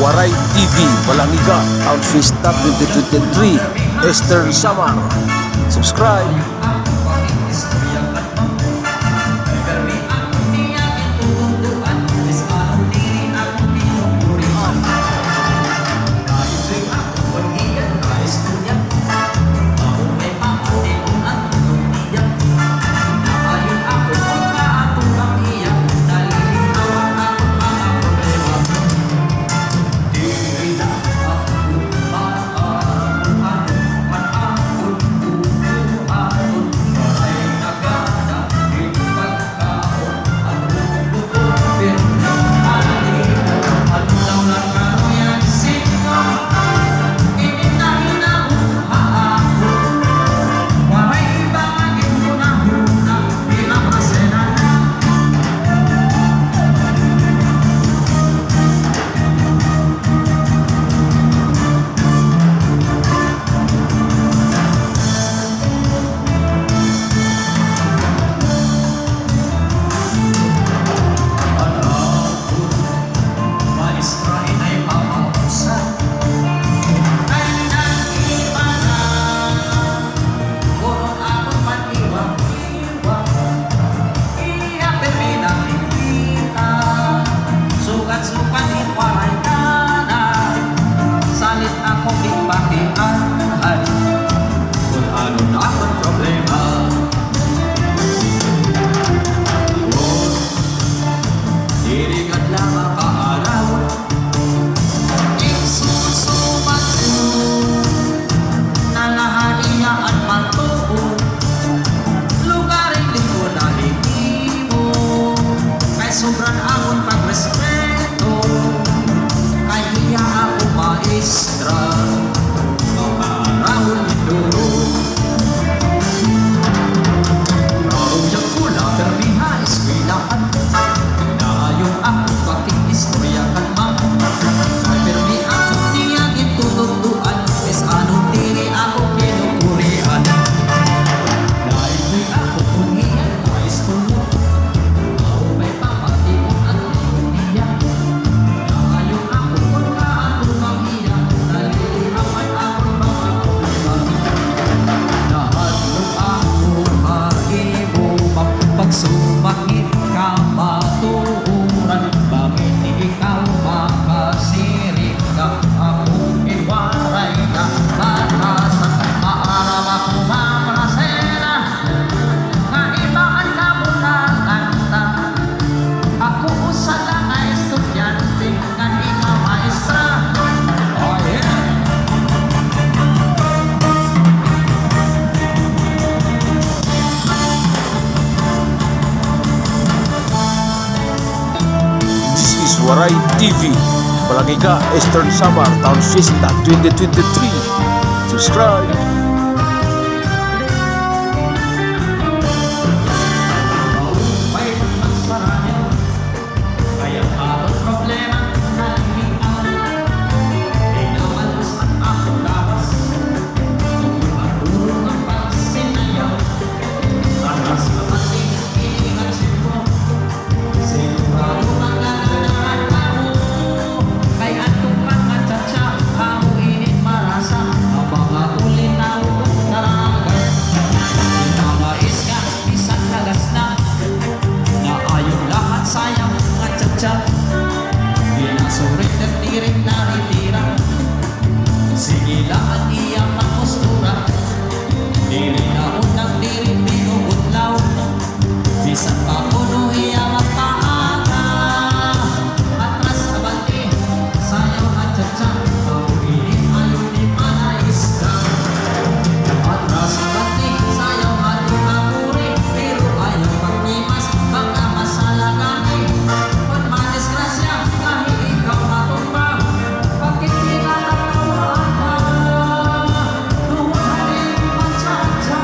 Waray TV, Balanghiga, Town Fiesta 2023, Eastern Samar. Subscribe! Waray TV, Balangiga, Eastern Samar, Town Fiesta 2023. Subscribe! Binasurit at tirik na ritira. Sige lang at iyak ang postura. Diri na unang diri pinubutlaw. Bisan pa puno iyang ang paanga. Atras na bante, sayaw at tsa-tsa. Pag-init ayaw di manais ka. Atras na bante, sayaw at di mapuri. Pero ayaw pagnimas, baka masalagani. Pag madisgrasya, kahit ikaw matumba. Bakit pinatatawanan ka? Tuwarin ang tsa-tsa.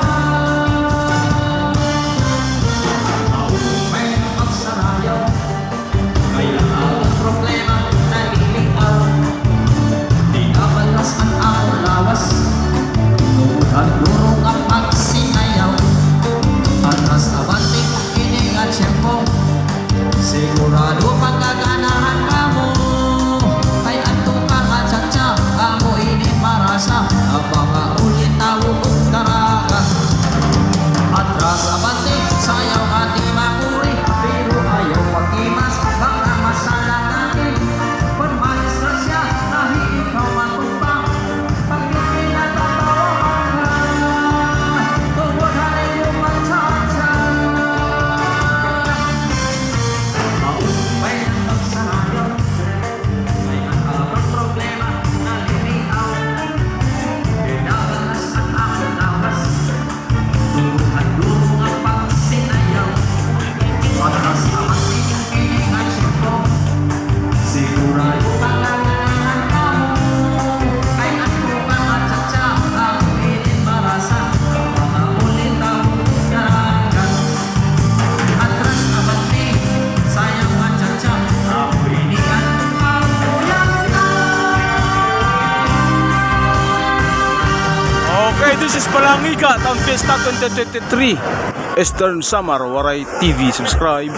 May pagsarayaw, kaya ang problema nalilitaw. Di na balas ang ako lawas. Tuwad ang durong ang pagsinayaw. Atras na bante, kinig at siyempo. Sigurado pagkaganahan ka mo. Ay antong pangatsa-tsa, amo ini marasa. Ang mga ulit tao kong daraga. Atras abante, sayaw at di mapuri. Pero ayaw pagkimas, baka masalagani. Kung madisgrasya, dahil ikaw matumpang. Bakit pinatatawahan ka? Tungkol na rin yung magtsatsa. May ang pagsarayaw, may ang abang problema na lilitaw. Pinabalas at ako lawas. Durong durong ang pagsinayaw. Atras naman tining-tining at siyempo. Sigurado pagkaganahan ka mo. Ay ano pa matsa-tsa, ang init marasa. Ang mga ulitaw daragan. Atras naman sayang matsa-tsa. Ang inian ang uyan ka. Okay, this is Balangiga, Town Fiesta 2023, Eastern Samar, Waray TV. Subscribe!